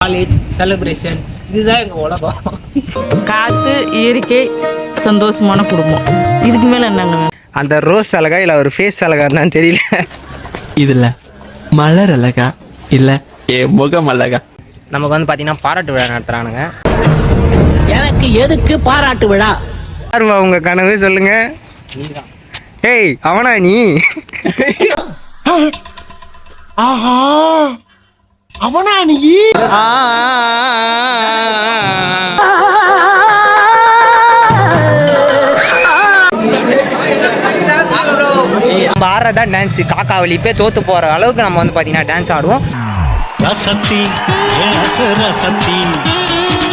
College celebration இதுதான் எங்கள் உலகம். காற்று இயற்கை சந்தோஷமான குடும்பம். இதுக்கு மேலே என்னங்க? அந்த ரோஸ் அழகா இல்லை ஒரு ஃபேஸ் அழகான்னு தெரியல. இதில் மலர் அழகா இல்லை என் முகம் அழகா? நமக்கு வந்து பார்த்தீங்கன்னா பாராட்டு விழா நடத்துகிறானுங்க. எனக்கு எதுக்கு பாராட்டு விழா? யாருமா உங்க கனவு சொல்லுங்க. ஏய் அவனா நீ? ஆஹா அவனா நீ? நம்ம ஆடுறதான் டான்ஸ். காக்காவளி போய் தோத்து போற அளவுக்கு நம்ம வந்து பார்த்தீங்கன்னா டான்ஸ் ஆடுவோம். ரசத்தி ரசத்தி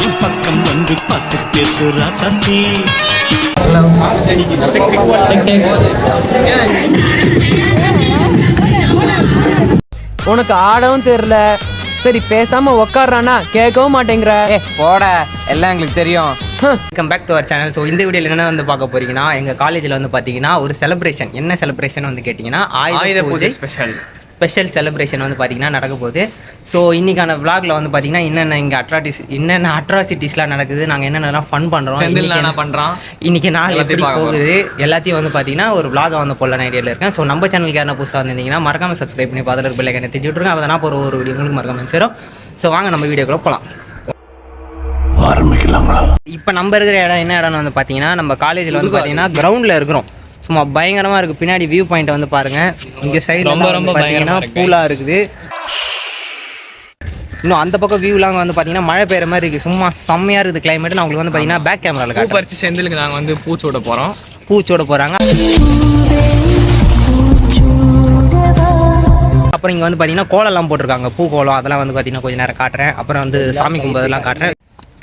என் பக்கம் வந்து பார்த்து பேசு ரசத்தி. உனக்கு ஆடவும் தெரியல, சரி பேசாம உக்காடுறானா கேட்கவும் மாட்டேங்கிற. போட எல்லாம் எங்களுக்கு தெரியும். Welcome back to our channel. So இந்த வீடியோவில் என்ன வந்து பார்க்க போறீங்கன்னா, எங்கள் காலேஜில் வந்து பார்த்தீங்கன்னா ஒரு செலிப்ரேஷன். என்ன செலிப்ரேஷன் வந்து கேட்டிங்கன்னா ஆயுத பூஜை ஸ்பெஷல் செலிப்ரேஷன் வந்து பார்த்தீங்கன்னா நடக்க போகுது. ஸோ இன்றைக்கான விளாகில் வந்து பார்த்தீங்கன்னா என்னென்ன அட்ராசிட்டிஸ்லாம் நடக்குது, நாங்கள் என்னென்னலாம் ஃபன் பண்ணுறோம், இன்றைக்கி நாள் எப்படி போகுது எல்லாத்தையும் வந்து பார்த்தீங்கன்னா ஒரு விளாகை வந்து போடலாம் ஐடியாவில் இருக்கேன். ஸோ நம்ம சேனலுக்கு யாரும் புதுசாக வந்திருந்தீங்கன்னா மறக்காமல் சப்ஸ்கிரைப் பண்ணி பார்த்துட்டு பிள்ளை என்ன திட்டி விட்ருங்க. அதை நான் போகிற ஒரு வீடியோ உங்களுக்கு மறக்காமல் சேரும். ஸோ வாங்க நம்ம வீடியோக்குள்ளே போகலாம். ஆரம்பிக்கலாங்களா? இப்போ நம்ம இருக்கிற இடம் என்ன இடம்னு வந்து பார்த்தீங்கன்னா, நம்ம காலேஜில் வந்து பார்த்தீங்கன்னா கிரவுண்டில் இருக்கிறோம். சும்மா பயங்கரமாக இருக்குது. பின்னாடி வியூ பாயிண்ட் வந்து பாருங்கள். இங்கே சைடில் ரொம்ப பார்த்தீங்கன்னா பூலாக இருக்குது. இன்னும் அந்த பக்கம் வியூலாம் வந்து பார்த்தீங்கன்னா மழை பெய்கிற மாதிரி இருக்குது. சும்மா செம்மையாக இருக்குது கிளைமேட். நான் உங்களுக்கு வந்து பார்த்தீங்கன்னா பேக் கேமராவில் பூ பறிச்சு செந்திலுக்கு நாங்கள் வந்து பூச்சோட போகிறோம். பூச்சோட போகிறாங்க. அப்புறம் இங்கே வந்து பார்த்தீங்கன்னா கோலம்லாம் போட்டிருக்காங்க. பூ கோலம் அதெல்லாம் வந்து பார்த்தீங்கன்னா கொஞ்சம் நேரம் காட்டுறேன். அப்புறம் வந்து சாமி கும்பதெல்லாம் காட்டுறேன்.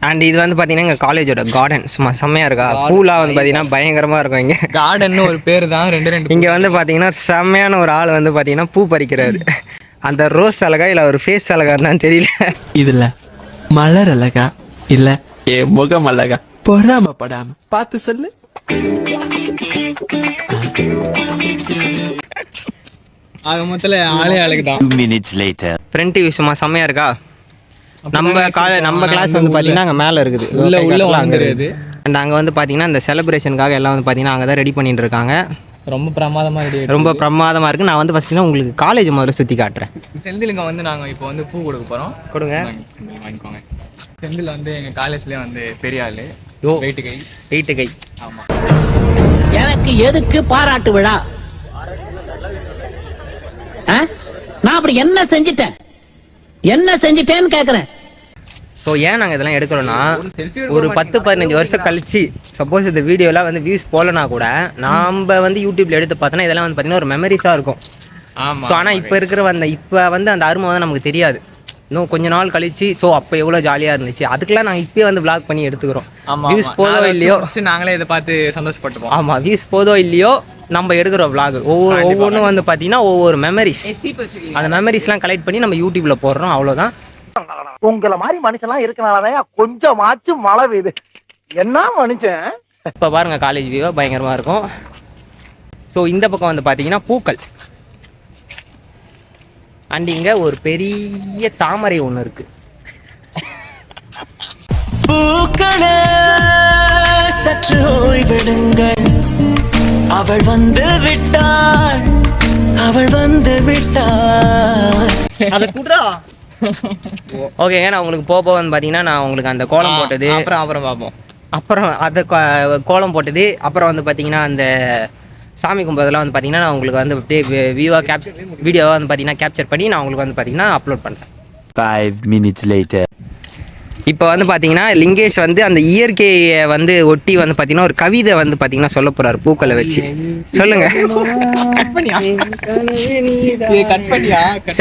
அண்ட் இது வந்து பார்த்தீங்கன்னா எங்கள் காலேஜோட கார்டன். சும்மா செம்மையாக இருக்கா. பூலாம் வந்து பார்த்தீங்கன்னா பயங்கரமாக இருக்கும். இங்கே கார்டன் ஒரு பேர் தான். ரெண்டு இங்கே வந்து பார்த்தீங்கன்னா செம்மையான ஒரு ஆள் வந்து பார்த்தீங்கன்னா பூ பறிக்கிறாரு. அந்த ரோஸ் அழகா இல்லை ஒரு ஃபேஸ் அழகான்னு தெரியல. இதில் மலர் அழகா இல்லை என் முகம் அழகா? பொறாமப்படாம பார்த்து சொல்லு. ஆக மொத்தத்தில் ஆளே அழகுதான். 2 minutes later. ஃப்ரண்ட் வியூ சும்மா செம்மையாக இருக்கா. நம்ம கிளாஸ் வந்து பார்த்தீங்கன்னா அங்கே மேலே இருக்குது. உள்ள வாங்குறது. அண்ட் அங்கே வந்து பார்த்தீங்கன்னா இந்த செலிப்ரேஷனுக்காக எல்லாம் வந்து பார்த்தீங்கன்னா அங்கே தான் ரெடி பண்ணிட்டு இருக்காங்க. ரொம்ப பிரமாதமாக இருக்குது. நான் வந்து ஃபஸ்ட்டு உங்களுக்கு காலேஜ் முதல்ல சுற்றி காட்டுறேன். செந்திலுங்க வந்து நாங்கள் இப்போ வந்து பூ கொடுக்க போகிறோம். கொடுங்க, வாங்கிக்கோங்க. செந்தில் வந்து எங்கள் காலேஜ்லேயே வந்து பெரிய ஆள். வெயிட்டு கை. ஆமாம். எனக்கு எதுக்கு பாராட்டு விழா? நான் அப்படி என்ன செஞ்சிட்டேன்னு கேக்குறேன். ஸோ ஏன் நாங்கள் இதெல்லாம் எடுக்கிறோன்னா, ஒரு 10-15 வருஷம் கழிச்சு சப்போஸ் இந்த வீடியோலாம் வந்து வியூஸ் போகலனா கூட நாம் வந்து யூடியூப்ல எடுத்து பார்த்தோன்னா இதெல்லாம் வந்து பார்த்தீங்கன்னா ஒரு மெமரிஸாக இருக்கும். ஸோ ஆனால் இப்போ வந்து அந்த அருமை வந்து நமக்கு தெரியாது. இன்னும் கொஞ்ச நாள் கழிச்சு ஸோ அப்போ எவ்வளோ ஜாலியாக இருந்துச்சு அதுக்கெல்லாம் நாங்கள் இப்போயே வந்து விளாக் பண்ணி எடுத்துக்கிறோம். வியூஸ் போதோ இல்லையோ நாங்களே இதை பார்த்து சந்தோஷப்பட்டுப்போம். ஆமாம், வியூஸ் போதோ இல்லையோ நம்ம எடுக்கிற விளாக் ஒவ்வொன்றும் வந்து பார்த்தீங்கன்னா ஒவ்வொரு மெமரிஸ். அந்த மெமரிஸ்லாம் கலெக்ட் பண்ணி நம்ம யூடியூப்ல போடுறோம். அவ்வளோதான். உங்களை மாதிரி மனுஷன்லாம் இருக்கனாலதான் கொஞ்சமாச்சும் மழை பெய்யுது. என்ன மனுஷன். இப்போ பாருங்க காலேஜ் வியூவா பயங்கரமாக இருக்கும். ஸோ இந்த பக்கம் வந்து பார்த்தீங்கன்னா பூக்கள். அண்ட் இங்கே ஒரு பெரிய தாமரை ஒன்று இருக்கு. பூக்களே சற்று ஓய்வெடுங்கள், அவள் வந்து விட்டாள். அதை கூடா. ஓகேங்க, நான் உங்களுக்கு போக வந்து பார்த்தீங்கன்னா நான் உங்களுக்கு அந்த கோலம் போட்டது அப்புறம் பார்ப்போம். அப்புறம் அதை கோலம் போட்டது அப்புறம் வந்து பார்த்தீங்கன்னா அந்த சாமி கும்பதெல்லாம் வந்து பார்த்தீங்கன்னா நான் உங்களுக்கு வந்து அப்படியே வீடியோவாக வந்து பார்த்தீங்கன்னா கேப்சர் பண்ணி நான் உங்களுக்கு வந்து பார்த்தீங்கன்னா அப்லோட் பண்ணுறேன். 5 minutes later. இப்போ வந்து பார்த்தீங்கன்னா லிங்கேஷ் வந்து அந்த இயற்கையை வந்து ஒட்டி வந்து பார்த்தீங்கன்னா ஒரு கவிதை வந்து பார்த்தீங்கன்னா சொல்ல போகிறார் பூக்களை வச்சு. சொல்லுங்க.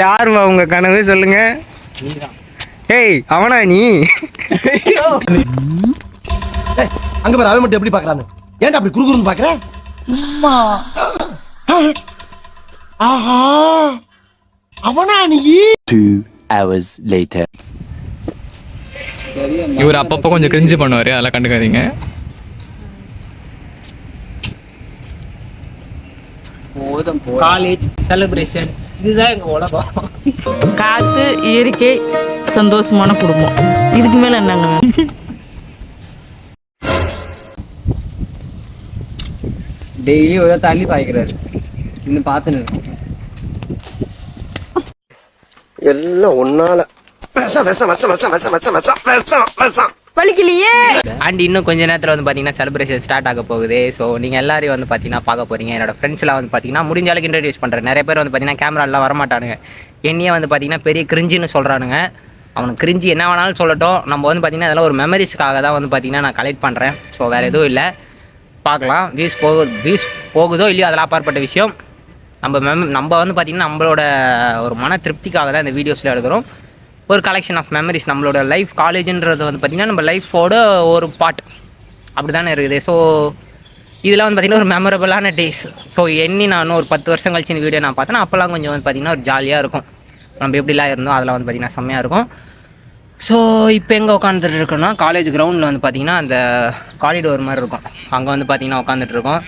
யாருமா உங்க கனவு சொல்லுங்க. ஏய் அவனா நீ? அங்க பாரு அவன் மட்டும் எப்படி பாக்குறான்னு. ஏன்டா அப்படி குறுகுறுன்னு பாக்குற? சும்மா. ஆஹா அவனா நீ? 2 hours later. இவர் அப்பப்போ கொஞ்சம் கிரிஞ்சு பண்ணுவார், அதெல்லாம் கண்டுக்காதீங்க. காலேஜ் செலிப்ரேஷன் இதுதான் எங்கள் உலகம். காற்று இயற்கை சந்தோஷமான குடும்பம். இதுக்கு மேலே என்னங்க வேணும்? டெய்லி ஒரு தண்ணி பாய்க்கிறாரு இன்னும் பார்த்துன்னு எல்லாம் ஒன்னால அண்ட் இன்னும் கொஞ்ச நேரத்தில் வந்து பார்த்தீங்கன்னா செலிப்ரேஷன் ஸ்டார்ட் ஆக போகுது. ஸோ நீங்கள் எல்லாரையும் வந்து பார்த்தீங்கன்னா பார்க்க போகிறீங்க. என்னோட ஃப்ரெண்ட்ஸ்லாம் வந்து பார்த்தீங்கன்னா முடிஞ்ச அளவுக்கு இன்ட்ரடியூஸ் பண்ணுறேன். நிறைய பேர் வந்து பார்த்தீங்கன்னா கேமராலாம் வரமாட்டானுங்க. என்னையே வந்து பார்த்தீங்கன்னா பெரிய கிரிஞ்சின்னு சொல்கிறானுங்க. அவனுக்கு கிரிஞ்சி என்ன வேணாலும் சொல்லட்டும். நம்ம வந்து பார்த்தீங்கன்னா அதெல்லாம் ஒரு மெமரிஸ்க்காக தான் வந்து பார்த்தீங்கன்னா நான் கலெக்ட் பண்ணுறேன். ஸோ வேறு எதுவும் இல்லை, பார்க்கலாம். வியூஸ் போகுதோ இல்லையோ அதெல்லாம் அப்பாற்பட்ட விஷயம். நம்ம வந்து பார்த்திங்கன்னா நம்மளோட ஒரு மன திருப்திக்காக தான் இந்த வீடியோஸில் எடுக்கிறோம். ஒரு கலெக்ஷன் ஆஃப் மெமரிஸ். நம்மளோட லைஃப் காலேஜுன்றது வந்து பார்த்திங்கன்னா நம்ம லைஃபோட ஒரு பார்ட் அப்படி தானே இருக்குது. ஸோ இதெல்லாம் வந்து பார்த்திங்கன்னா ஒரு மெமரபுளான டேஸ். ஸோ நான் ஒரு 10 வருஷம் கழிச்சு இந்த வீடியோ நான் பார்த்தேன்னா அப்போல்லாம் கொஞ்சம் வந்து பார்த்திங்கன்னா ஒரு ஜாலியாக இருக்கும். நம்ம எப்படிலாம் இருந்தோம் அதெல்லாம் வந்து பார்த்திங்கன்னா செம்மையாக இருக்கும். ஸோ இப்போ எங்கே உட்காந்துட்டு இருக்கோன்னா காலேஜ் கிரவுண்டில் வந்து பார்த்திங்கன்னா அந்த காரிடோர் மாதிரி இருக்கும். அங்கே வந்து பார்த்திங்கன்னா உட்காந்துட்டு இருக்கோம்.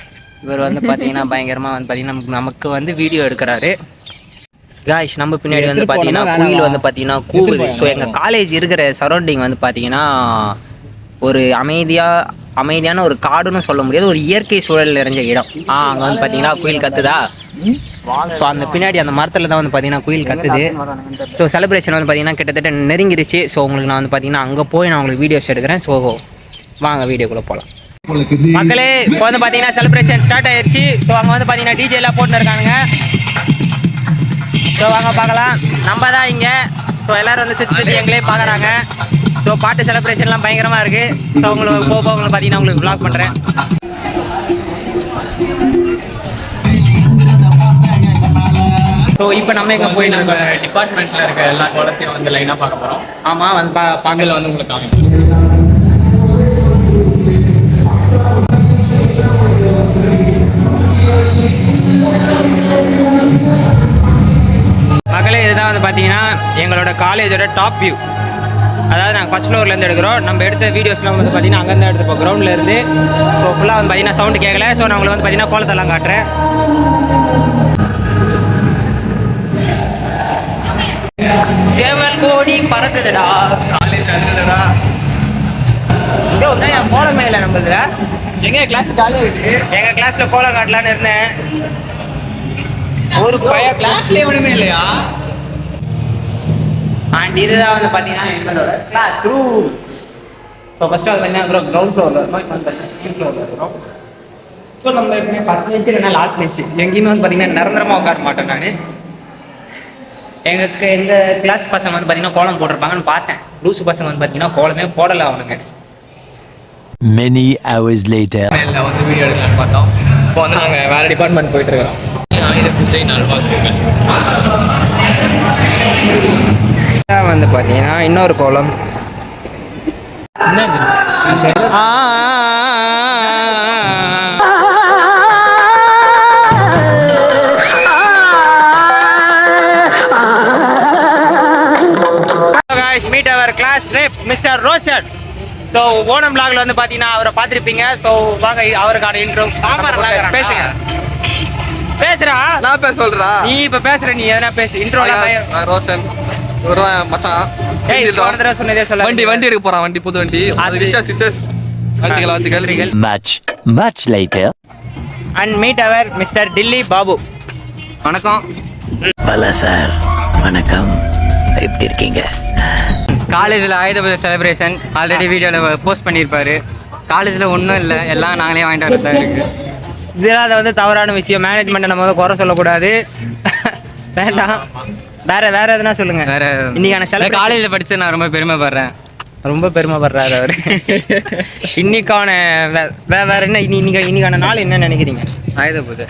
இவர் வந்து பார்த்தீங்கன்னா பயங்கரமாக வந்து பார்த்தீங்கன்னா நமக்கு வந்து வீடியோ எடுக்கிறாரு. காய்ஸ் நம்ம பின்னாடி வந்து பார்த்தீங்கன்னா குயில் வந்து பார்த்தீங்கன்னா கூவுது. ஸோ எங்கள் காலேஜ் இருக்கிற சரௌண்டிங் வந்து பார்த்தீங்கன்னா ஒரு அமைதியான ஒரு காடுன்னு சொல்ல முடியாது, ஒரு இயற்கை சூழல் நிறைஞ்ச இடம். அங்கே வந்து பார்த்தீங்கன்னா குயில் கத்துதா. ஸோ அந்த பின்னாடி அந்த மரத்தில் தான் வந்து பார்த்தீங்கன்னா குயில் கத்துது. ஸோ செலிப்ரேஷன் வந்து பார்த்தீங்கன்னா கிட்டத்தட்ட நெருங்கிருச்சு. ஸோ உங்களுக்கு நான் வந்து பார்த்தீங்கன்னா அங்கே போய் நான் உங்களுக்கு வீடியோஸ் எடுக்கிறேன். ஸோ வாங்க வீடியோக்குள்ளே போகலாம். மக்களே இப்போ வந்து பார்த்தீங்கன்னா செலிப்ரேஷன் ஸ்டார்ட் ஆயிடுச்சு. ஸோ அங்கே வந்து பார்த்தீங்கன்னா டிஜேலாம் போட்டு இருக்கானுங்க. ஸோ வாங்க பார்க்கலாம். நம்ம தான் இங்கே. ஸோ எல்லோரும் வந்து சுற்றி எங்களே பார்க்குறாங்க. ஸோ பாட்டு செலிப்ரேஷன்லாம் பயங்கரமாக இருக்குது. ஸோ உங்களுக்கு உங்களுக்கு பார்த்தீங்கன்னா உங்களுக்கு வ்ளாக் பண்ணுறேன். ஸோ இப்போ நம்ம எங்கே போய் நம்ம டிபார்ட்மெண்ட்டில் இருக்க எல்லா குளத்தையும் வந்து லைனாக பார்க்க போகிறோம். ஆமாம் வந்து பார்க்கல வந்து உங்களுக்கு காமிக்கும். மக்களே இதுதான் வந்து பார்த்தீங்கன்னா எங்களோட காலேஜோட டாப் வியூ. அதாவது நாங்கள் ஃபஸ்ட் ஃப்ளோர்லேருந்து எடுக்கிறோம். நம்ம எடுத்த வீடியோஸ்லாம் வந்து பார்த்தீங்கன்னா அங்கேருந்து எடுத்துப்போம் கிரவுண்டில் இருந்து. ஸோ ஃபுல்லாக வந்து பார்த்தீங்கன்னா சவுண்டு கேட்கல. ஸோ நான் உங்களுக்கு வந்து பார்த்தீங்கன்னா கோலத்தெல்லாம் காட்டுறேன். சேவல் கோடி பறக்குதுடா காலேஜ் வந்துடுறா. என் கோலமே இல்லை நம்மளதுல. எங்கள் கிளாஸ் காலியாக இருக்குது. எங்கள் கிளாஸில் கோலம் காட்டலான்னு இருந்தேன். ஒரு கிளாஸ்ல எவனுமே இல்லையா? அண்ட் இதுதான் வந்து பார்த்தீங்கன்னா எங்களோட கிளாஸ் ரூம். ஸோ ஃபஸ்ட்டு வந்து பார்த்தீங்கன்னா கிரவுண்ட் ஃப்ளோரில் இருக்கும். இப்போ வந்து பார்த்தீங்கன்னா செகண்ட் ஃப்ளோரில் இருக்கிறோம். ஸோ நம்ம எப்பவுமே ஃபஸ்ட் பெஞ்சு இல்லைன்னா லாஸ்ட் பெஞ்சு எங்கேயுமே வந்து பார்த்தீங்கன்னா நிரந்தரமாக உட்கார மாட்டேன் நான். எங்கள் கிளாஸ் பசங்க வந்து பார்த்தீங்கன்னா கோலம் போட்டிருப்பாங்கன்னு பார்த்தேன். லூசு பசங்க வந்து பார்த்தீங்கன்னா கோலமே போடலை அவனுங்க. Many hours later. இல்லை வந்து வீடியோ எடுக்கலான்னு பார்த்தோம். இப்போ வந்து நாங்கள் வேறு டிபார்ட்மெண்ட் போயிட்டு இருக்கிறோம். இது விஜய் நல்வாழ்த்துக்கள். வந்து பார்த்தீங்கன்னா இன்னொரு கோலம். Meet our class rep mister Roshan. So Onam வ்ளாக்ல வந்து பார்த்தீங்கன்னா அவரை பார்த்துருப்பீங்க. ஸோ வாங்க அவருக்கான இன்ட்ரோ. பேசுங்க. பேசுறா. நான் பேச சொல்றா. நீ இப்ப பேசுற, நீ எதனா பேசு. இன்ட்ரோ ரோஷன் மச்சான். சொன்னதே சொல்ல. வண்டி எடுக்க போறான். வண்டி புது வண்டி. அது விசேஷ் வாழ்த்துக்கள். Much later. And meet our mister Dilli Babu. வணக்கம். பலா சார் வணக்கம். எப்படி இருக்கீங்க? காலேஜில் ஆயுத பூஜை செலிப்ரேஷன் ஆல்ரெடி வீடியோவில் போஸ்ட் பண்ணியிருப்பாரு. காலேஜில் ஒன்றும் இல்லை, எல்லாம் நாங்களே வாங்கிட்டு வரதா இருக்குது. இதெல்லாம் அதை வந்து தவறான விஷயம். மேனேஜ்மெண்ட்டை நம்ம வந்து குறை சொல்லக்கூடாது. வேண்டாம். வேற எதுனா சொல்லுங்க. வேற இன்னைக்கான காலேஜில் படித்து நான் ரொம்ப பெருமைப்படுறேன். ரொம்ப பெருமைப்படுறாரு அவர். இன்னைக்கான வேற என்ன இன்னைக்கான நாள் என்ன நினைக்கிறீங்க? ஆயுத பூஜை.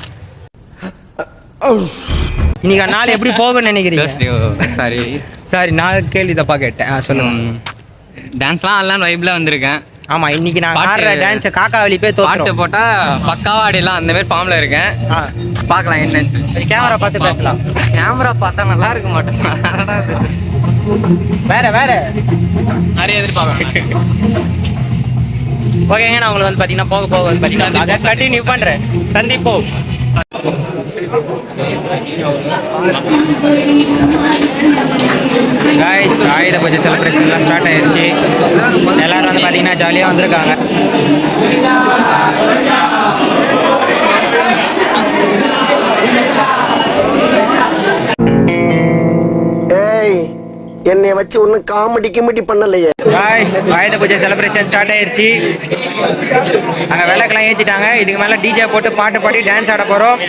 இன்னைக்கான நாள் எப்படி போகும்னு நினைக்கிறீங்க? சாரி நான் கேள்வி தப்பா கேட்டேன். சொல்லுங்க. டான்ஸ்லாம் எல்லாம் வைப்ல வந்திருக்கேன். ஆமா, இன்னைக்கு நான் ஆடுற டான்ஸ் காக்கா வழி போய் பாட்டு போட்டா பக்காவா ஆடிடலாம், அந்த மாதிரி ஃபார்ம்ல இருக்கேன். பார்க்கலாம் என்னன்னு. கேமரா பார்த்து பேசலாம். கேமரா பார்த்தா நல்லா இருக்க மாட்டேன். வேற நிறைய எதிர்பார்க்கலாம். ஓகேங்க, நான் உங்களுக்கு வந்து பார்த்தீங்கன்னா போக வந்து பார்த்தீங்கன்னா அதை கண்டினியூ பண்ணுறேன். சந்திப்போம். காய்ஸ் ஆயுத பூஜை செலிப்ரேஷன்லாம் ஸ்டார்ட் ஆயிடுச்சு. எல்லாரும் வந்து பார்த்தீங்கன்னா ஜாலியாக வந்திருக்காங்க. ஏய் என்னைய வச்சு ஒன்னும் காமெடி கிமெடி பண்ணலையே. காய்ஸ் ஆயுத பூஜை செலிப்ரேஷன் ஸ்டார்ட் ஆயிடுச்சு. அங்கே விளக்கெல்லாம் ஏற்றிட்டாங்க. இதுக்கு மேலே டிஜே போட்டு பாட்டு பாடி டான்ஸ் ஆட போகிறோம்.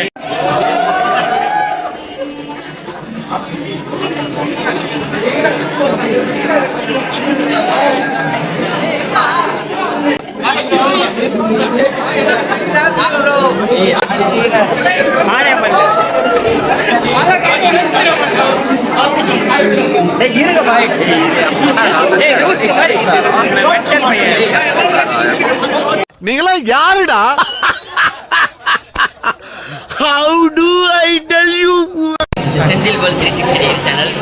நீங்களா யாருடா? How do I tell you? Senthil world 360 channel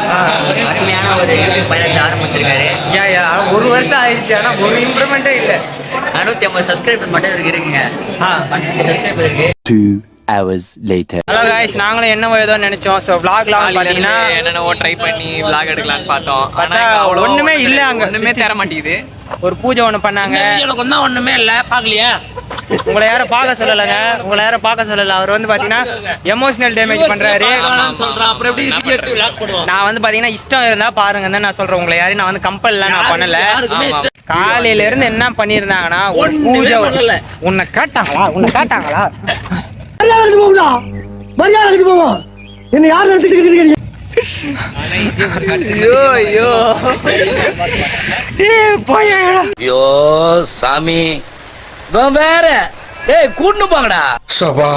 அருமையான ஒரு யூடியூப் பயணத்தை ஆரம்பிச்சிருக்காரு. ஒரு வருஷம் ஆயிடுச்சு, ஆனால் ஒரு இம்ப்ரூவ்மெண்ட்டே இல்லை. 450 சப்ஸ்கிரைபர் மட்டும் இவருக்கு இருக்குங்க. 450 சப்ஸ்கிரைபர் இருக்கு. 2 hours later. ஹலோ காய்ஸ், நாங்களும் என்னவோ ஏதோ நினைச்சோம். ஸோ vlogலாம் பார்த்தீங்கன்னா என்னென்னவோ ட்ரை பண்ணி vlog எடுக்கலான்னு பார்த்தோம். ஒண்ணுமே இல்லை, அங்கே ஒண்ணுமே தர மாட்டேங்குது. ஒரு பூஜை ஒன்று பண்ணாங்க. ஒண்ணுமே இல்ல பாக்கலையா? உங்களை யாரும் பார்க்க சொல்லலைங்க, உங்களை யாரும் பார்க்க சொல்லலை. அவர் வந்து பார்த்தீங்கன்னா எமோஷனல் டேமேஜ் பண்றாரு. நான் வந்து பார்த்தீங்கன்னா இஷ்டம் இருந்தா பாருங்கன்னு தான் நான் சொல்றேன். உங்களை யாரையும் நான் வந்து கம்பல்லாம் நான் பண்ணல. காலையில இருந்து என்ன பண்ணியிருந்தாங்கன்னா ஒரு பூஜை. உன்னை கேட்டாங்களா? மரியாதை போவோம். என்ன யார் நினைச்சிட்டு ஐயோ சாமி வேற கூட்டு போங்கடா. சபா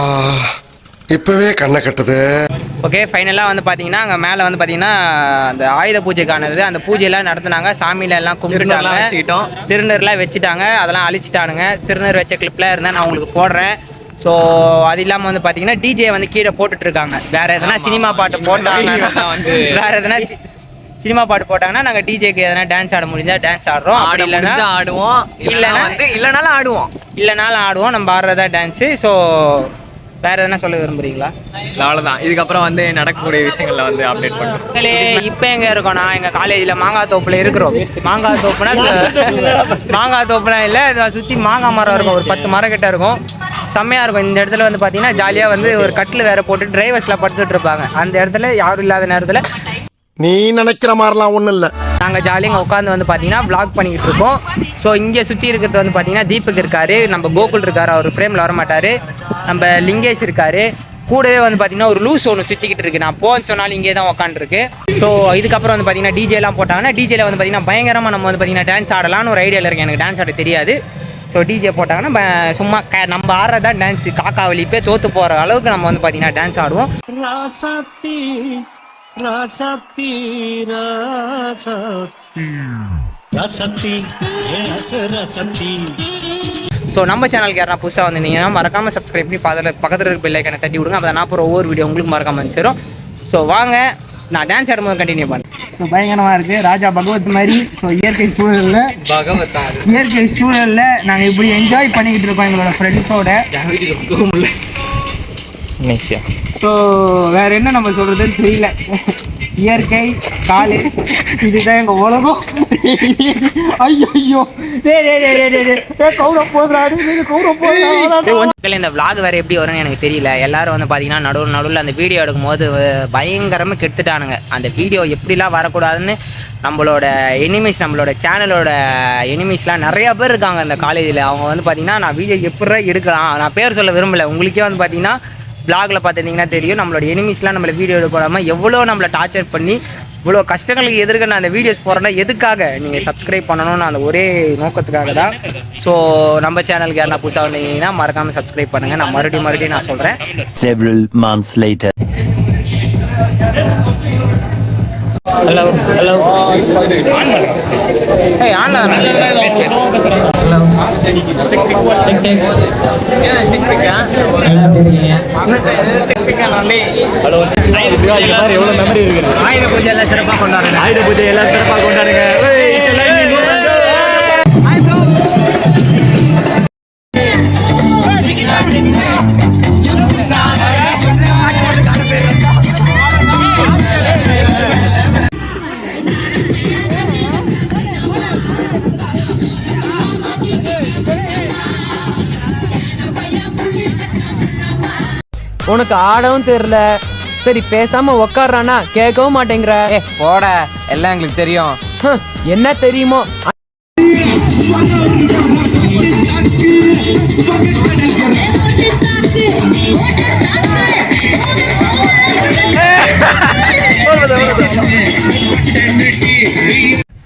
இப்பவே கண்ணை கட்டுது. ஓகே, ஃபைனலாக வந்து பார்த்தீங்கன்னா அங்கே மேலே வந்து பார்த்தீங்கன்னா அந்த ஆயுத பூஜைக்கானது, அந்த பூஜையெல்லாம் நடத்துனாங்க. சாமியில எல்லாம் கும்பிட்டுட்டாங்க, திருநீர்லாம் வச்சுட்டாங்க, அதெல்லாம் அழிச்சிட்டானுங்க. திருநீர் வச்ச கிளிப்லாம் இருந்தால் நான் உங்களுக்கு போடுறேன். ஸோ அது இல்லாமல் வந்து பார்த்தீங்கன்னா டிஜே வந்து கீழே போட்டுட்ருக்காங்க. வேறு எதனா சினிமா பாட்டு போட்டாங்கன்னா வேறு எதனா சினிமா பாட்டு போட்டாங்கன்னா நாங்கள் டிஜேக்கு எதனா டான்ஸ் ஆட முடிஞ்சால் டான்ஸ் ஆடுறோம். அப்படி இல்லைன்னா ஆடுவோம், இல்லைனாலும் ஆடுவோம். நம்ம ஆடுறதா டான்ஸு. ஸோ வேறு எதனா சொல்ல விரும்புறீங்களா? அவ்வளோதான். இதுக்கப்புறம் வந்து நடக்கக்கூடிய விஷயங்கள்ல வந்து அப்டேட் பண்ணுறோம். இப்போ எங்கே இருக்கோம்னா எங்கள் காலேஜில் மாங்காய் தோப்பில் இருக்கிறோம். மாங்காய் தோப்புலாம் இல்லை, இதை சுற்றி மாங்காய் மரம் இருக்கும். ஒரு 10 மரம் கிட்ட இருக்கும். செம்மையாக இருக்கும். இந்த இடத்துல வந்து பார்த்தீங்கன்னா ஜாலியாக வந்து ஒரு கட்டில் வேறு போட்டு டிரைவர்ஸில் படுத்துட்டு இருப்பாங்க. அந்த இடத்துல யாரும் இல்லாத நேரத்தில் நீ நினைக்கிற மாதிரிலாம் ஒண்ணும் இல்ல. நாங்கள் ஜாலியாக உட்காந்து வந்து பார்த்தீங்கன்னா vlog பண்ணிக்கிட்டு இருக்கோம். ஸோ இங்கே சுற்றி இருக்கிறது வந்து பார்த்தீங்கன்னா தீபக் இருக்காரு, நம்ம கோகுல் இருக்காரு, அவர் ஃப்ரேமில் வர மாட்டார். நம்ம லிங்கேஷ் இருக்காரு. கூடவே வந்து பார்த்தீங்கன்னா ஒரு லூஸ் ஒன்று சுற்றிக்கிட்டு இருக்கு. நான் போன்னு சொன்னாலும் இங்கே தான் உட்காந்துருக்கு. ஸோ இதுக்கப்புறம் வந்து பார்த்தீங்கன்னா டிஜேலாம் போட்டாங்கன்னா டிஜேல வந்து பார்த்தீங்கன்னா பயங்கரமாக நம்ம வந்து பார்த்தீங்கன்னா டான்ஸ் ஆடலான்னு ஒரு ஐடியாவில் இருக்குது. எனக்கு டான்ஸ் ஆட தெரியாது. ஸோ டிஜே போட்டாங்கன்னா சும்மா நம்ம ஆடுறதான் டான்ஸு. காக்கா வலிப்பே தோற்று போகிற அளவுக்கு நம்ம வந்து பார்த்தீங்கன்னா டான்ஸ் ஆடுவோம். ஸோ நம்ம சேனலுக்கு யாரா புதுசாக வந்திருந்தீங்கன்னா மறக்காமல் சப்ஸ்கிரைப் பண்ணி பக்கத்தில் இருக்க பெல் ஐக்கனை தட்டி விடுங்க. அப்போ நான் அப்புறம் ஒவ்வொரு வீடியோ உங்களுக்கு மறக்காமல் வந்துச்சிடும். ஸோ வாங்க, நான் டான்ஸ் ஆடும்போது கண்டினியூ பண்ணேன். ஸோ பயங்கரமாக இருக்குது. ராஜா பகவத் மாதிரி. ஸோ இயற்கை சூழலில் நாங்கள் இப்படி என்ஜாய் பண்ணிக்கிட்டு இருக்கோம் எங்களோட ஃப்ரெண்ட்ஸோட. ஸோ வேறு என்ன நம்ம சொல்கிறதுன்னு தெரியல. இயற்கை, காலேஜ், இதுதான் எங்கள் உலகம். ஐயோ இந்த vlog வேறு எப்படி வரும்னு எனக்கு தெரியல. எல்லாரும் வந்து பார்த்தீங்கன்னா நடுவில் அந்த வீடியோ எடுக்கும்போது பயங்கரமாக கெடுத்துட்டானுங்க. அந்த வீடியோ எப்படிலாம் வரக்கூடாதுன்னு நம்மளோட எனிமீஸ், நம்மளோட சேனலோட எனிமீஸ்லாம் நிறையா பேர் இருக்காங்க அந்த காலேஜில். அவங்க வந்து பார்த்தீங்கன்னா நான் வீடியோ எப்படி எடுக்கலாம், நான் பேர் சொல்ல விரும்பலை. உங்களுக்கே வந்து பார்த்தீங்கன்னா vlogல பார்த்துருந்தீங்கன்னா தெரியும். நம்மளோட எனிமீஸ்லாம் நம்மளை வீடியோ எடுக்காமல் எவ்வளோ நம்மளை டார்ச்சர் பண்ணி இவ்வளோ கஷ்டங்களுக்கு எதிர்க்க நான் அந்த வீடியோஸ் போடுறேன்னா எதுக்காக? நீங்கள் சப்ஸ்கிரைப் பண்ணணும்னு அந்த ஒரே நோக்கத்துக்காக தான். ஸோ நம்ம சேனலுக்கு யாரா புதுசாக வந்தீங்கன்னா மறக்காமல் சப்ஸ்கிரைப் பண்ணுங்கள். நான் மறுபடியும் நான் சொல்கிறேன். Several months later. ஹலோ ஏய் ஆனா எவ்வளவு மெமரி இருக்கு. ஆயுத பூஜை எல்லாம் சிறப்பாக கொண்டாடுங்க. ஆயுத பூஜை எல்லாம் சிறப்பாக கொண்டாடுங்க. உனக்கு ஆடவும் தெரியல. சரி பேசாம உக்காடுறானா கேட்கவும் மாட்டேங்கிற. போட, எல்லாம் எங்களுக்கு தெரியும். என்ன தெரியுமோ.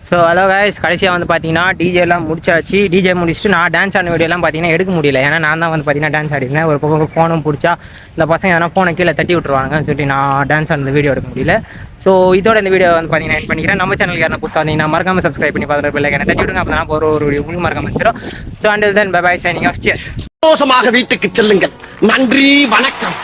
ஸோ ஹலோ கைஸ், கடைசியாக வந்து பார்த்தீங்கன்னா டிஜேலாம் முடிச்சாச்சு. டிஜே முடிச்சுட்டு நான் டான்ஸ் ஆடின வீடியோலாம் பார்த்தீங்கன்னா எடுக்க முடியல. ஏன்னா நான் தான் வந்து பார்த்தீங்கன்னா டான்ஸ் ஆடிருந்தேன். ஒரு பக்கம் ஃபோனும் பிடிச்சா இந்த பசங்க எதனா ஃபோனை கீழே தட்டி விட்ருவாங்கன்னு சொல்லிட்டு நான் டான்ஸ் ஆடின வீடியோ எடுக்க முடியல. ஸோ இதோட இந்த வீடியோ வந்து பார்த்தீங்கன்னா என் பண்ணிக்கிறேன். நம்ம சேனலுக்கு யாரும் புதுசாக வந்தீங்கன்னா மறக்காம சப்ஸ்கிரைப் பண்ணி பார்த்துட்டு பிள்ளை எனக்கு தட்டி விடுங்க. அப்போ தான் ஒரு வீடியோ உங்களுக்கு மறக்காம வச்சிடும். So until then bye bye, signing off. Cheers. சந்தோஷமாக வீட்டுக்கு செல்லுங்கள். நன்றி, வணக்கம்.